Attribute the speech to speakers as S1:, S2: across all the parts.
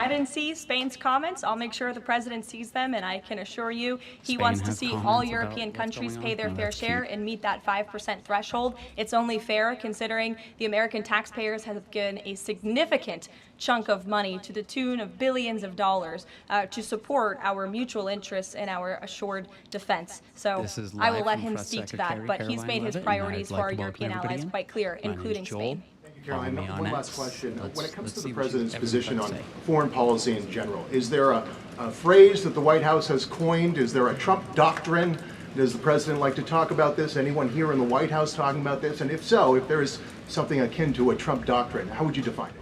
S1: I didn't see Spain's comments. I'll make sure the president sees them, and I can assure you he wants to see all European countries pay their fair share and meet that 5% threshold. It's only fair considering the American taxpayers have given a significant chunk of money to the tune of billions of dollars to support our mutual interests and our assured defense. So I will let him speak to that, but he's made his priorities for our European allies quite clear, including Spain.
S2: Caroline, one last question. When it comes to the president's position on foreign policy in general, is there a phrase that the White House has coined? Is there a Trump doctrine? Does the president like to talk about this? Anyone here in the White House talking about this? And if so, if there is something akin to a Trump doctrine, how would you define it?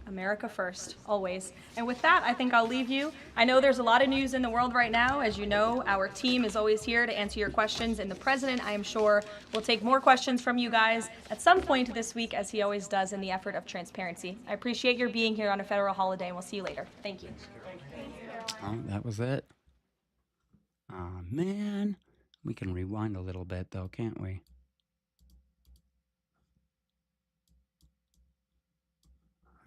S1: America first, always. And with that, I think I'll leave you. I know there's a lot of news in the world right now. As you know, our team is always here to answer your questions, and the president, I am sure, will take more questions from you guys at some point this week, as he always does in the effort of transparency. I appreciate your being here on a federal holiday, and we'll see you later. Thank you.
S3: Oh, that was it. Aw, man. We can rewind a little bit, though, can't we?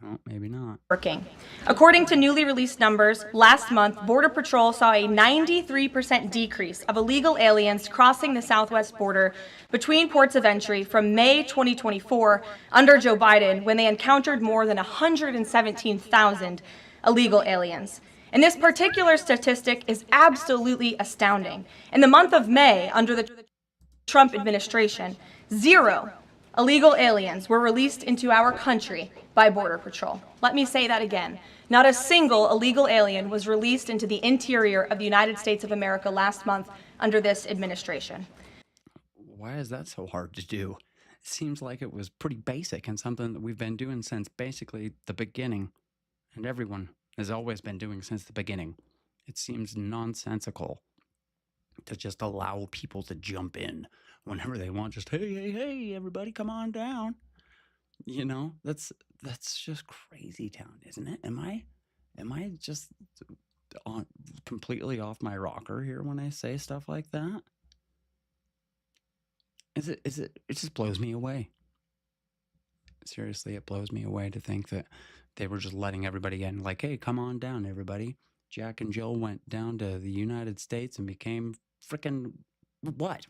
S3: Oh, maybe not.
S1: Working. According to newly released numbers, last month, Border Patrol saw a 93% decrease of illegal aliens crossing the southwest border between ports of entry from May 2024 under Joe Biden, when they encountered more than 117,000 illegal aliens. And this particular statistic is absolutely astounding. In the month of May, under the Trump administration, 0 illegal aliens were released into our country by Border Patrol. Let me say that again. Not a single illegal alien was released into the interior of the United States of America last month under this administration.
S3: Why is that so hard to do? It seems like it was pretty basic and something that we've been doing since basically the beginning. And everyone has always been doing since the beginning. It seems nonsensical to just allow people to jump in whenever they want. Just, hey, everybody, come on down. You know, that's just crazy town, isn't it? Am I just completely off my rocker here when I say stuff like that? It just blows me away. Seriously, it blows me away to think that they were just letting everybody in. Like, hey, come on down, everybody. Jack and Jill went down to the United States and became freaking what?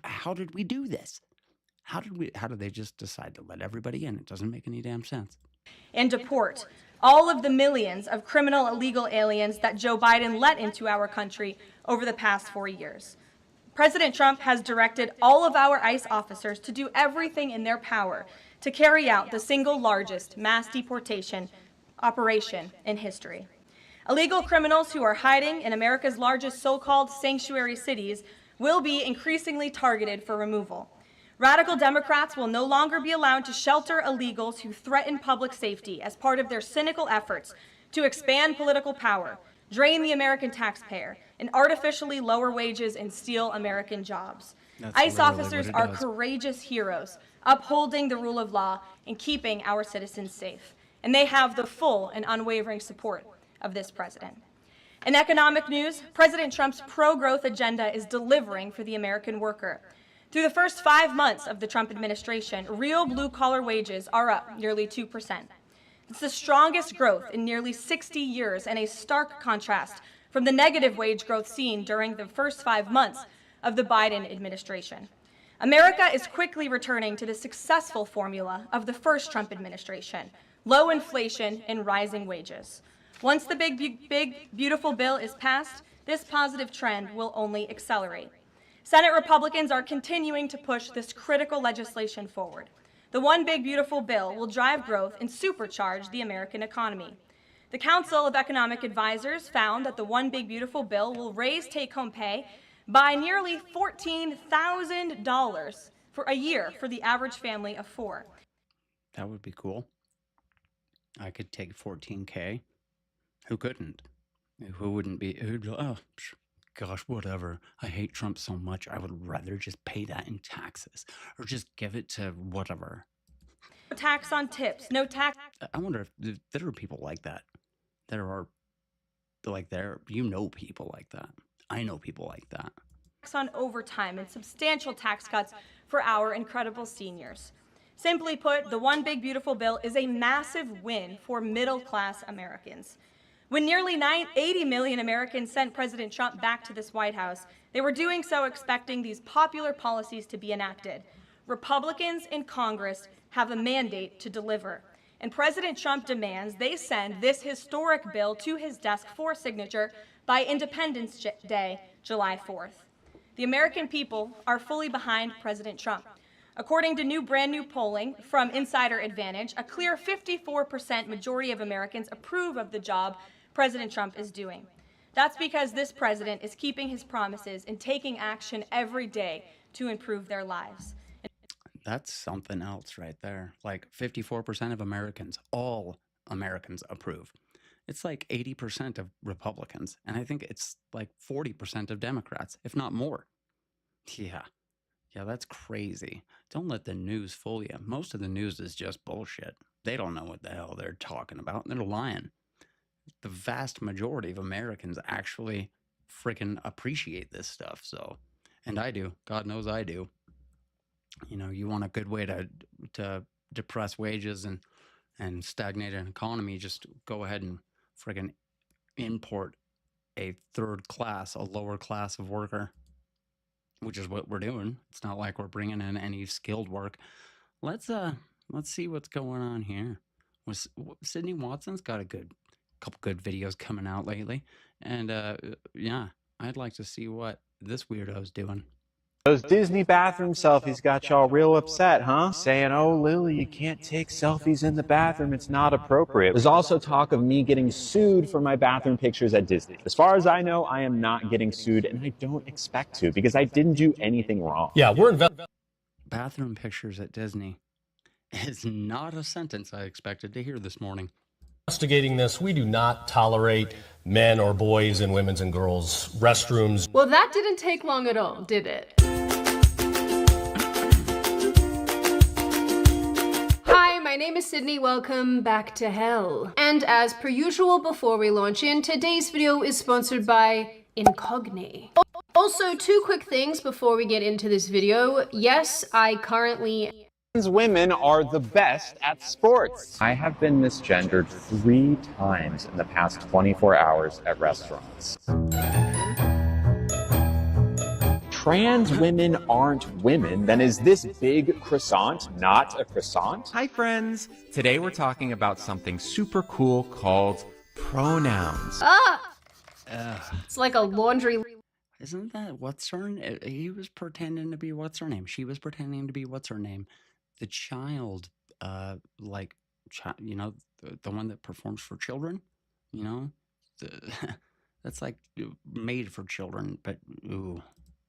S3: How did we do this? How did they just decide to let everybody in? It doesn't make any damn sense.
S1: And deport all of the millions of criminal illegal aliens that Joe Biden let into our country over the past 4 years. President Trump has directed all of our ICE officers to do everything in their power to carry out the single largest mass deportation operation in history. Illegal criminals who are hiding in America's largest so-called sanctuary cities will be increasingly targeted for removal. Radical Democrats will no longer be allowed to shelter illegals who threaten public safety as part of their cynical efforts to expand political power, drain the American taxpayer, and artificially lower wages and steal American jobs. ICE officers are courageous heroes, upholding the rule of law and keeping our citizens safe. And they have the full and unwavering support of this president. In economic news, President Trump's pro-growth agenda is delivering for the American worker. Through the first 5 months of the Trump administration, real blue-collar wages are up nearly 2%. It's the strongest growth in nearly 60 years, and a stark contrast from the negative wage growth seen during the first 5 months of the Biden administration. America is quickly returning to the successful formula of the first Trump administration: low inflation and rising wages. Once the big, beautiful bill is passed, this positive trend will only accelerate. Senate Republicans are continuing to push this critical legislation forward. The One Big Beautiful Bill will drive growth and supercharge the American economy. The Council of Economic Advisors found that the One Big Beautiful Bill will raise take-home pay by nearly $14,000 for a year for the average family of 4.
S3: That would be cool. I could take $14K. Who couldn't? Who wouldn't be? Oh, gosh, whatever. I hate Trump so much, I would rather just pay that in taxes or just give it to whatever.
S1: No tax on tips, no tax.
S3: I wonder if there are people like that. You know people like that. I know people like that.
S1: Tax on overtime and substantial tax cuts for our incredible seniors. Simply put, the One Big Beautiful Bill is a massive win for middle-class Americans. When nearly 80 million Americans sent President Trump back to this White House, they were doing so expecting these popular policies to be enacted. Republicans in Congress have a mandate to deliver, and President Trump demands they send this historic bill to his desk for signature by Independence Day, July 4th. The American people are fully behind President Trump. According to brand new polling from Insider Advantage, a clear 54% majority of Americans approve of the job President Trump is doing. That's because this president is keeping his promises and taking action every day to improve their lives.
S3: That's something else right there. Like 54% of Americans, all Americans approve. It's like 80% of Republicans, and I think it's like 40% of Democrats, if not more. Yeah, that's crazy. Don't let the news fool you. Most of the news is just bullshit. They don't know what the hell they're talking about. They're lying. The vast majority of Americans actually freaking appreciate this stuff. So, and I do. God knows I do. You know, you want a good way to depress wages and stagnate an economy, just go ahead and friggin' import a lower class of worker, which is what we're doing. It's not like we're bringing in any skilled work. Let's see what's going on here. Sydney Watson's got a couple good videos coming out lately, and yeah, I'd like to see what this weirdo's doing.
S4: Those Disney bathroom selfies got y'all real upset, huh? Saying, oh, Lily, you can't take selfies in the bathroom. It's not appropriate. There's also talk of me getting sued for my bathroom pictures at Disney. As far as I know, I am not getting sued, and I don't expect to because I didn't do anything wrong.
S5: Yeah,
S3: Bathroom pictures at Disney is not a sentence I expected to hear this morning.
S5: investigating this. We do not tolerate men or boys in women's and girls' restrooms.
S6: Well, that didn't take long at all, did it? Hi, my name is Sydney. Welcome back to hell. And as per usual, before we launch in, today's video is sponsored by Incogni. Also, two quick things before we get into this video. Yes, I currently...
S4: Women are the best at sports. I have been misgendered 3 times in the past 24 hours at restaurants. Trans women aren't women, then is this big croissant not a croissant?
S7: Hi friends! Today we're talking about something super cool called pronouns.
S6: It's like a laundry...
S3: Isn't that what's her name? He was pretending to be what's her name. She was pretending to be what's her name. The child, you know, the one that performs for children, you know, that's like made for children, but ooh.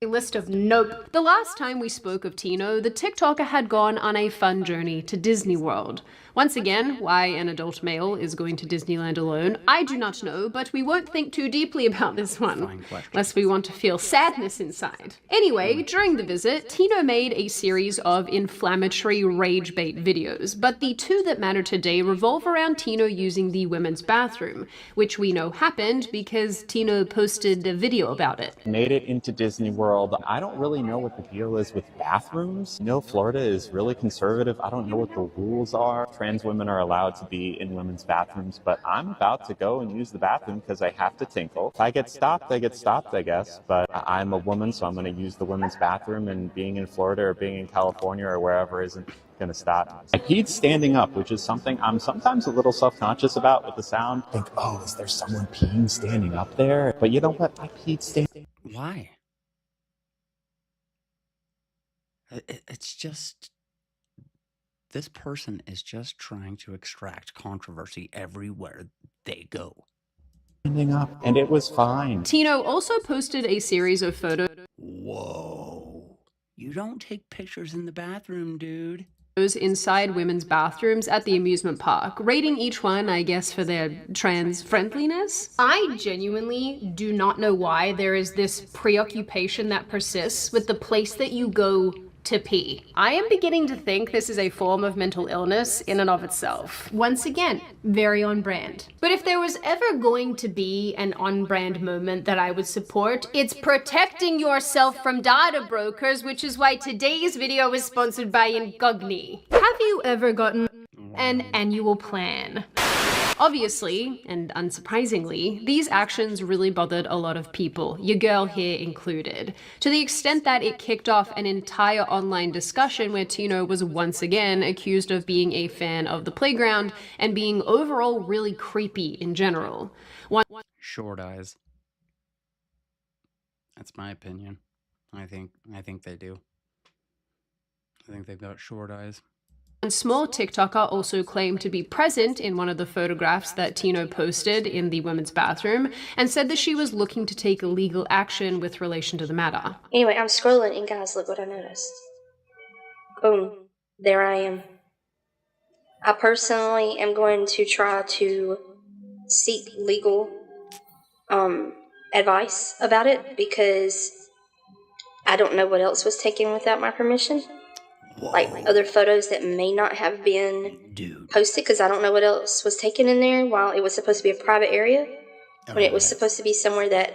S6: List of nope. The last time we spoke of Tino, the TikToker had gone on a fun journey to Disney World. Once again, why an adult male is going to Disneyland alone, I do not know, but we won't think too deeply about this one, lest we want to feel sadness inside. Anyway, during the visit, Tino made a series of inflammatory rage bait videos, but the two that matter today revolve around Tino using the women's bathroom, which we know happened because Tino posted a video about it.
S4: Made it into Disney World. I don't really know what the deal is with bathrooms. You know, Florida is really conservative. I don't know what the rules are. Trans women are allowed to be in women's bathrooms, but I'm about to go and use the bathroom because I have to tinkle. If I get stopped, I get stopped, I guess. But I'm a woman, so I'm going to use the women's bathroom, and being in Florida or being in California or wherever isn't going to stop. I peed standing up, which is something I'm sometimes a little self-conscious about with the sound. I think, oh, is there someone peeing standing up there? But you know what? I peed standing.
S3: Why? It's just, this person is just trying to extract controversy everywhere they go.
S4: Standing up, and it was fine.
S6: Tino also posted a series of photos.
S3: Whoa. You don't take pictures in the bathroom, dude.
S6: Inside women's bathrooms at the amusement park, rating each one, I guess, for their trans friendliness. I genuinely do not know why there is this preoccupation that persists with the place that you go to pee. I am beginning to think this is a form of mental illness in and of itself. Once again, very on brand. But if there was ever going to be an on-brand moment that I would support, it's protecting yourself from data brokers, which is why today's video is sponsored by Incogni. Have you ever gotten an annual plan? Obviously, and unsurprisingly, these actions really bothered a lot of people, your girl here included, to the extent that it kicked off an entire online discussion where Tino was once again accused of being a fan of the playground and being overall really creepy in general.
S3: Short eyes. That's my opinion. I think they do. I think they've got short eyes.
S6: One small TikToker also claimed to be present in one of the photographs that Tino posted in the women's bathroom and said that she was looking to take legal action with relation to the matter.
S8: Anyway, I'm scrolling and guys, look what I noticed. Boom. There I am. I personally am going to try to seek legal advice about it because I don't know what else was taken without my permission. Whoa. Like other photos that may not have been posted because I don't know what else was taken in there while it was supposed to be a private area when it was supposed to be somewhere that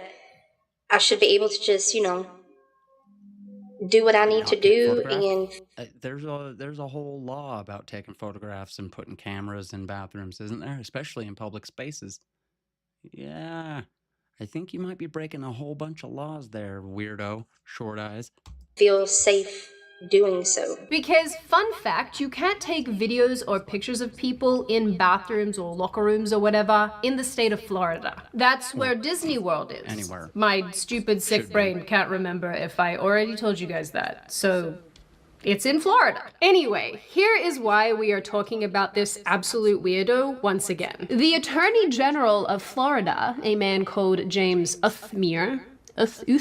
S8: I should be able to just, do what I need to do. And
S3: there's a whole law about taking photographs and putting cameras in bathrooms, isn't there? Especially in public spaces. Yeah, I think you might be breaking a whole bunch of laws there, weirdo. Short eyes.
S8: Feel safe doing so.
S6: Because, fun fact, you can't take videos or pictures of people in bathrooms or locker rooms or whatever in the state of Florida. That's where Disney World is.
S3: Anywhere.
S6: My stupid sick brain can't remember if I already told you guys that. So, it's in Florida. Anyway, here is why we are talking about this absolute weirdo once again. The Attorney General of Florida, a man called James Uthmere, you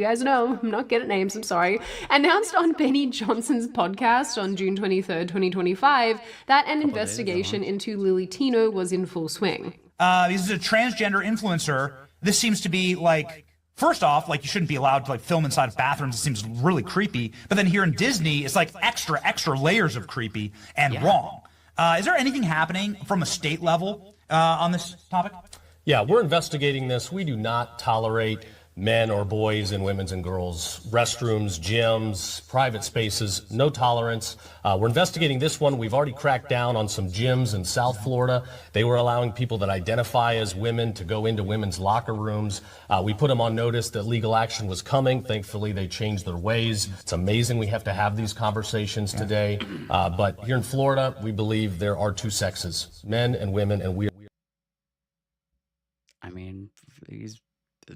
S6: guys know, I'm not good at names, I'm sorry, announced on Benny Johnson's podcast on June 23rd, 2025, that an investigation into Lily Tino was in full swing.
S9: This is a transgender influencer. This seems to be first off, you shouldn't be allowed to film inside of bathrooms. It seems really creepy. But then here in Disney, it's extra layers of creepy and wrong. Is there anything happening from a state level on this topic?
S5: Yeah, we're investigating this. We do not tolerate men or boys in women's and girls' restrooms, gyms, private spaces, no tolerance. We're investigating this one. We've already cracked down on some gyms in South Florida. They were allowing people that identify as women to go into women's locker rooms. We put them on notice that legal action was coming. Thankfully, they changed their ways. It's amazing we have to have these conversations today. But here in Florida, we believe there are two sexes, men and women, and we
S3: I mean,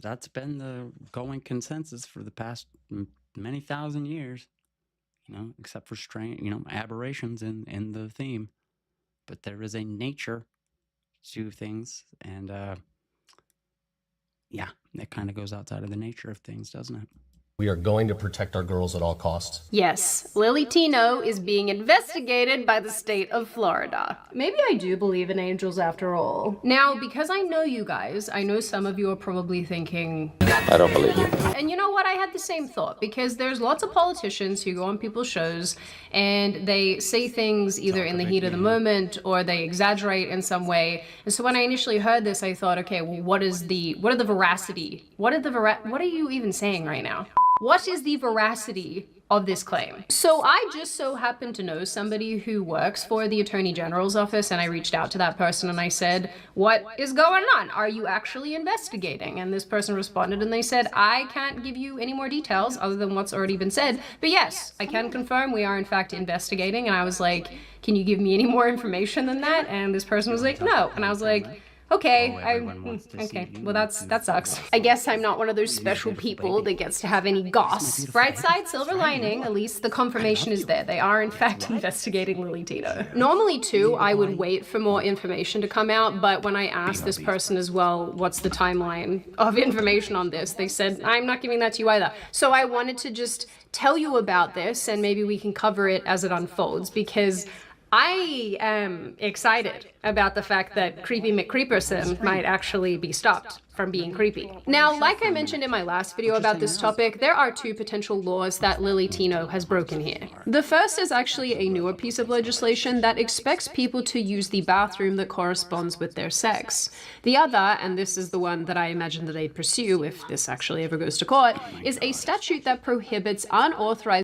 S3: that's been the going consensus for the past many thousand years, except for aberrations in the theme. But there is a nature to things, and it kind of goes outside of the nature of things, doesn't it?
S5: We are going to protect our girls at all costs.
S6: Yes, Lily Tino is being investigated by the state of Florida. Maybe I do believe in angels after all. Now, because I know you guys, I know some of you are probably thinking,
S4: I don't believe you.
S6: And you know what? I had the same thought, because there's lots of politicians who go on people's shows and they say things either in the heat of the moment or they exaggerate in some way. And so when I initially heard this, I thought, okay, well, what are the veracity? What are you even saying right now? What is the veracity of this claim? So I just so happen to know somebody who works for the Attorney General's office, and I reached out to that person and I said, what is going on? Are you actually investigating? And this person responded and they said, I can't give you any more details other than what's already been said, but yes, I can confirm we are in fact investigating. And I was like, can you give me any more information than that? And this person was like, no. And I was like, okay, well that sucks. I guess I'm not one of those special people that gets to have any goss. Bright side, silver lining, at least the confirmation is there. They are in fact investigating Lily Tino. Normally too, I would wait for more information to come out, but when I asked this person as well, what's the timeline of information on this, they said, I'm not giving that to you either. So I wanted to just tell you about this and maybe we can cover it as it unfolds, because I am excited about the fact that Creepy McCreeperson might actually be stopped from being creepy. Now, like I mentioned in my last video about this topic, there are two potential laws that Lily Tino has broken here. The first is actually a newer piece of legislation that expects people to use the bathroom that corresponds with their sex. The other, and this is the one that I imagine that they'd pursue if this actually ever goes to court, is a statute that prohibits unauthorized